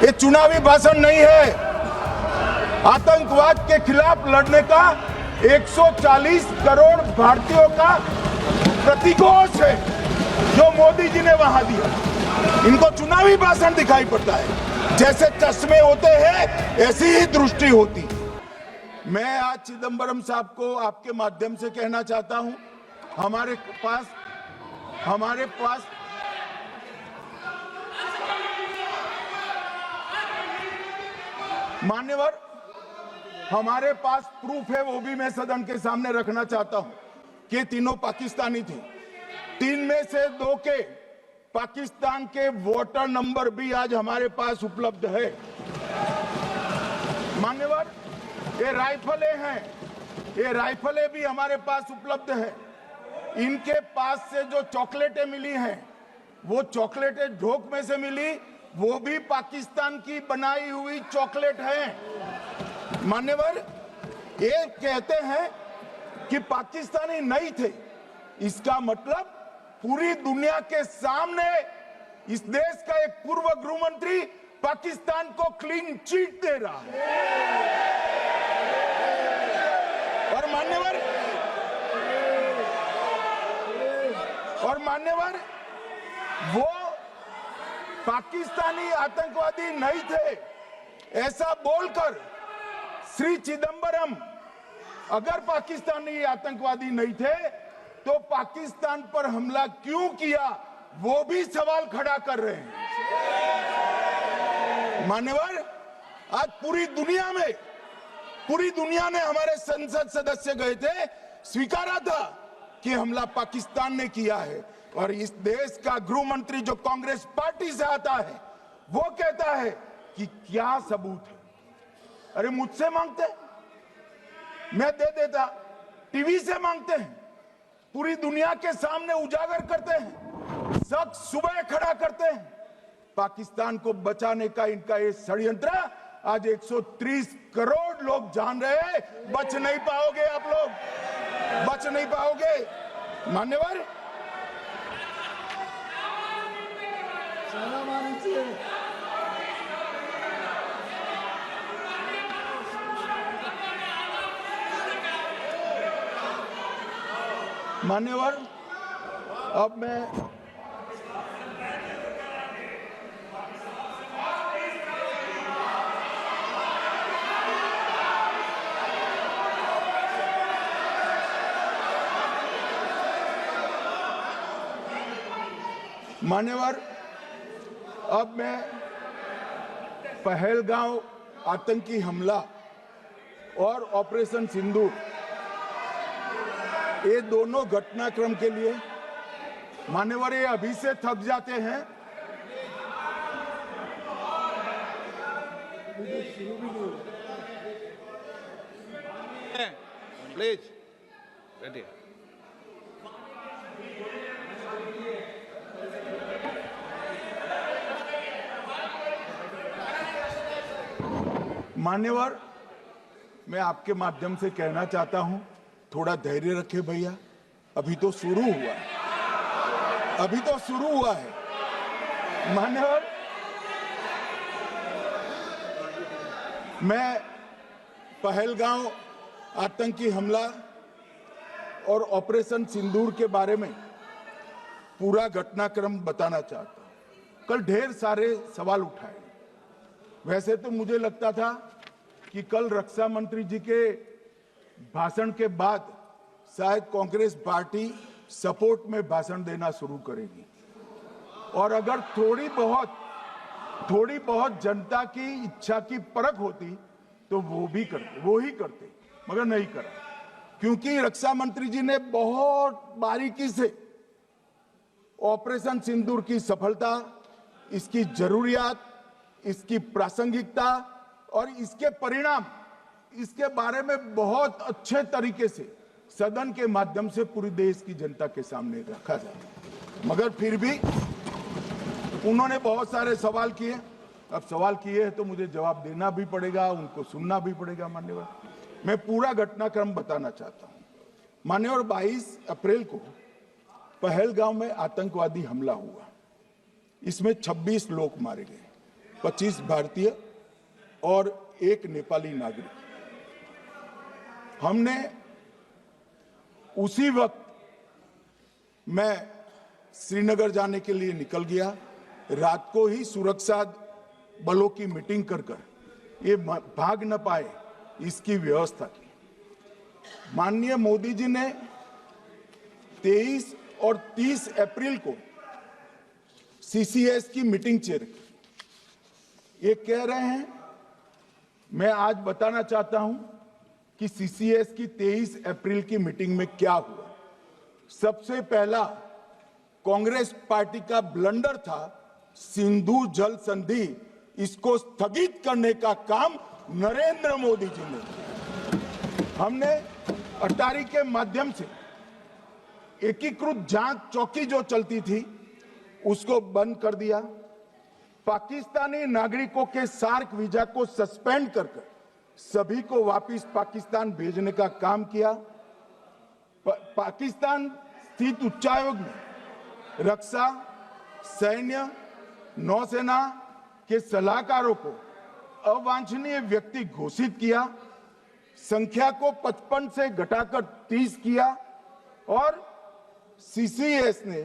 ये चुनावी भाषण नहीं है। आतंकवाद के खिलाफ लड़ने का 140 करोड़ भारतीयों का प्रतिघोष है जो मोदी जी ने वहां दिया। इनको चुनावी भाषण दिखाई पड़ता है। जैसे चश्मे होते हैं ऐसी ही दृष्टि होती। मैं आज चिदंबरम साहब को आपके माध्यम से कहना चाहता हूं, हमारे पास मान्यवर हमारे पास प्रूफ है, वो भी मैं सदन के सामने रखना चाहता हूं कि तीनों पाकिस्तानी थे। 3 में से 2 के पाकिस्तान के वोटर नंबर भी आज हमारे पास उपलब्ध है। मान्यवर, ये राइफलें हैं, ये राइफलें भी हमारे पास उपलब्ध है। इनके पास से जो चॉकलेटें मिली हैं, वो चॉकलेटें ढोक में से मिली, वो भी पाकिस्तान की बनाई हुई चॉकलेट है। मान्यवर, ये कहते हैं कि पाकिस्तानी नहीं थे, इसका मतलब पूरी दुनिया के सामने इस देश का एक पूर्व गृह मंत्री पाकिस्तान को क्लीन चिट दे रहा है। और मान्यवर वो पाकिस्तानी आतंकवादी नहीं थे, ऐसा बोलकर श्री चिदंबरम अगर पाकिस्तानी आतंकवादी नहीं थे तो पाकिस्तान पर हमला क्यों किया, वो भी सवाल खड़ा कर रहे हैं। मान्यवर, आज पूरी दुनिया ने हमारे संसद सदस्य गए थे, स्वीकारा था कि हमला पाकिस्तान ने किया है। और इस देश का गृह मंत्री जो कांग्रेस पार्टी से आता है, वो कहता है कि क्या सबूत है। अरे मुझसे मांगते, मैं दे देता। टीवी से मांगते हैं, पूरी दुनिया के सामने उजागर करते हैं, शख्स सुबह खड़ा करते हैं। पाकिस्तान को बचाने का इनका ये षड्यंत्र आज 130 करोड़ लोग जान रहे हैं। बच नहीं पाओगे आप लोग, बच नहीं पाओगे। मान्यवर, मान्यवर, अब मैं पहलगांव आतंकी हमला और ऑपरेशन सिंदूर, ये दोनों घटनाक्रम के लिए मान्यवर ये अभी से थक जाते हैं। Please ready. मान्यवर, मैं आपके माध्यम से कहना चाहता हूं, थोड़ा धैर्य रखे भैया, अभी तो शुरू हुआ है, अभी तो शुरू हुआ है। मान्यवर, मैं पहलगांव आतंकी हमला और ऑपरेशन सिंदूर के बारे में पूरा घटनाक्रम बताना चाहता हूं। कल ढेर सारे सवाल उठाए। वैसे तो मुझे लगता था कि कल रक्षा मंत्री जी के भाषण के बाद शायद कांग्रेस पार्टी सपोर्ट में भाषण देना शुरू करेगी और अगर थोड़ी बहुत जनता की इच्छा की परख होती तो वो ही करते, मगर नहीं करा। क्योंकि रक्षा मंत्री जी ने बहुत बारीकी से ऑपरेशन सिंदूर की सफलता, इसकी जरूरियात, इसकी प्रासंगिकता और इसके परिणाम, इसके बारे में बहुत अच्छे तरीके से सदन के माध्यम से पूरी देश की जनता के सामने रखा जाता। मगर फिर भी उन्होंने बहुत सारे सवाल किए। अब सवाल किए हैं तो मुझे जवाब देना भी पड़ेगा, उनको सुनना भी पड़ेगा। मान्यवर, मैं पूरा घटनाक्रम बताना चाहता हूं। मान्यवर, 22 अप्रैल को पहलगांव में आतंकवादी हमला हुआ, इसमें 26 लोग मारे गए। 25 भारतीय और 1 नेपाली नागरिक। हमने उसी वक्त मैं श्रीनगर जाने के लिए निकल गया। रात को ही सुरक्षा बलों की मीटिंग कर ये भाग न पाए इसकी व्यवस्था की। माननीय मोदी जी ने 23 और 30 अप्रैल को सीसीएस की मीटिंग चेयर की। ये कह रहे हैं, मैं आज बताना चाहता हूं कि सीसीएस की 23 अप्रैल की मीटिंग में क्या हुआ। सबसे पहला कांग्रेस पार्टी का ब्लंडर था सिंधु जल संधि, इसको स्थगित करने का काम नरेंद्र मोदी जी ने किया। हमने अटारी के माध्यम से एकीकृत जांच चौकी जो चलती थी उसको बंद कर दिया। पाकिस्तानी नागरिकों के सार्क वीजा को सस्पेंड कर सभी को वापस पाकिस्तान भेजने का काम किया। पाकिस्तान स्थित उच्चायोग ने रक्षा, सैन्य, नौसेना के सलाहकारों को अवांछनीय व्यक्ति घोषित किया, संख्या को 55 से घटाकर 30 किया और सीसीएस ने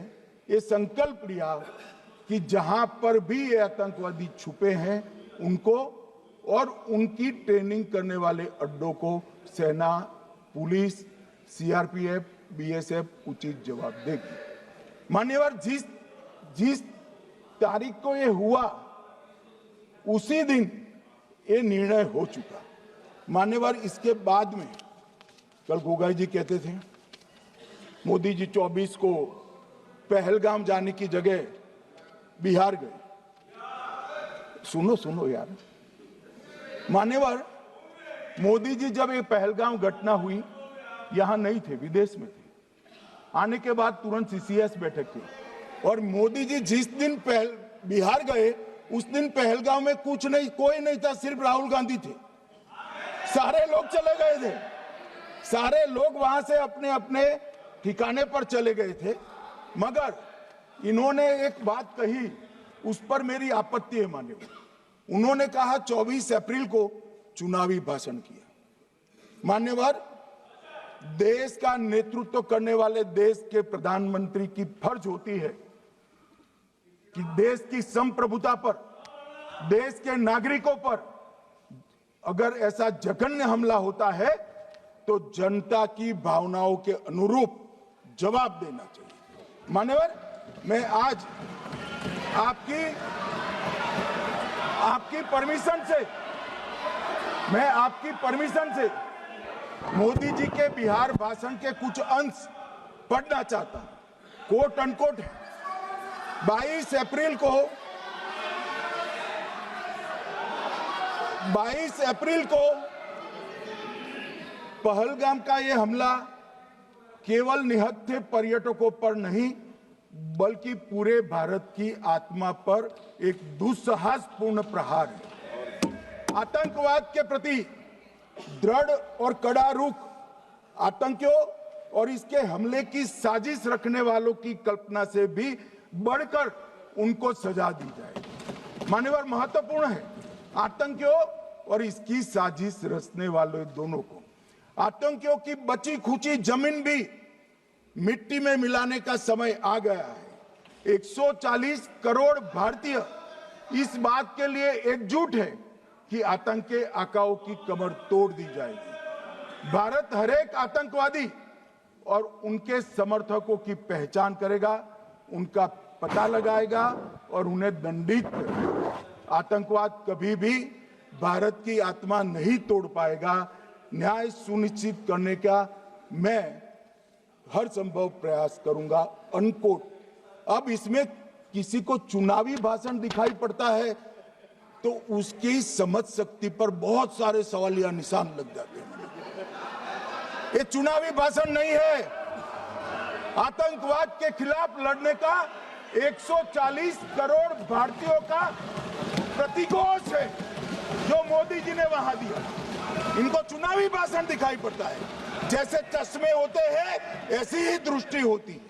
ये संकल्प लिया कि जहां पर भी ये आतंकवादी छुपे हैं उनको और उनकी ट्रेनिंग करने वाले अड्डों को सेना, पुलिस, सीआरपीएफ, बीएसएफ उचित जवाब देगी। मान्यवर, जिस तारीख को ये हुआ उसी दिन ये निर्णय हो चुका। मान्यवर, इसके बाद में कल गोगाई जी कहते थे मोदी जी 24 को पहलगाम जाने की जगह बिहार गए। सुनो यार, मान्यवर, मोदी जी जब ये पहलगाम घटना हुई यहां नहीं थे, विदेश में थे। आने के बाद तुरंत सीसीएस बैठक थी और मोदी जी जिस दिन बिहार गए उस दिन पहलगाम में कुछ नहीं, कोई नहीं था, सिर्फ राहुल गांधी थे। सारे लोग चले गए थे, सारे लोग वहां से अपने अपने ठिकाने पर चले गए थे। मगर इन्होंने एक बात कही, उस पर मेरी आपत्ति है मान्यवर। उन्होंने कहा 24 अप्रैल को चुनावी भाषण किया। मान्यवर, देश का नेतृत्व करने वाले देश के प्रधानमंत्री की फर्ज होती है कि देश की संप्रभुता पर, देश के नागरिकों पर अगर ऐसा जघन्य हमला होता है तो जनता की भावनाओं के अनुरूप जवाब देना चाहिए। मान्यवर, मैं आज आपकी परमिशन से मोदी जी के बिहार भाषण के कुछ अंश पढ़ना चाहता हूं। कोट अनकोट है। 22 अप्रैल को पहलगाम का यह हमला केवल निहत्थे पर्यटकों पर नहीं बल्कि पूरे भारत की आत्मा पर एक दुस्साहसपूर्ण प्रहार है। आतंकवाद के प्रति दृढ़ और कड़ा रुख, आतंकियों और इसके हमले की साजिश रखने वालों की कल्पना से भी बढ़कर उनको सजा दी जाए। मान्यवर, महत्वपूर्ण है आतंकियों और इसकी साजिश रचने वाले दोनों को। आतंकियों की बची खुची जमीन भी मिट्टी में मिलाने का समय आ गया है। 140 करोड़ भारतीय इस बात के लिए एकजुट है कि आतंक के आकाओं की कमर तोड़ दी जाएगी। भारत हरेक आतंकवादी और उनके समर्थकों की पहचान करेगा, उनका पता लगाएगा और उन्हें दंडित करेगा। आतंकवाद कभी भी भारत की आत्मा नहीं तोड़ पाएगा। न्याय सुनिश्चित करने का मैं हर संभव प्रयास करूंगा। अनकोट। अब इसमें किसी को चुनावी भाषण दिखाई पड़ता है तो उसकी समझ शक्ति पर बहुत सारे सवालिया निशान लग जाते हैं। ये चुनावी भाषण नहीं है, आतंकवाद के खिलाफ लड़ने का 140 करोड़ भारतीयों का प्रतिघोष है जो मोदी जी ने वहां दिया। इनको चुनावी भाषण दिखाई पड़ता है। जैसे चश्मे होते हैं ऐसी ही दृष्टि होती है।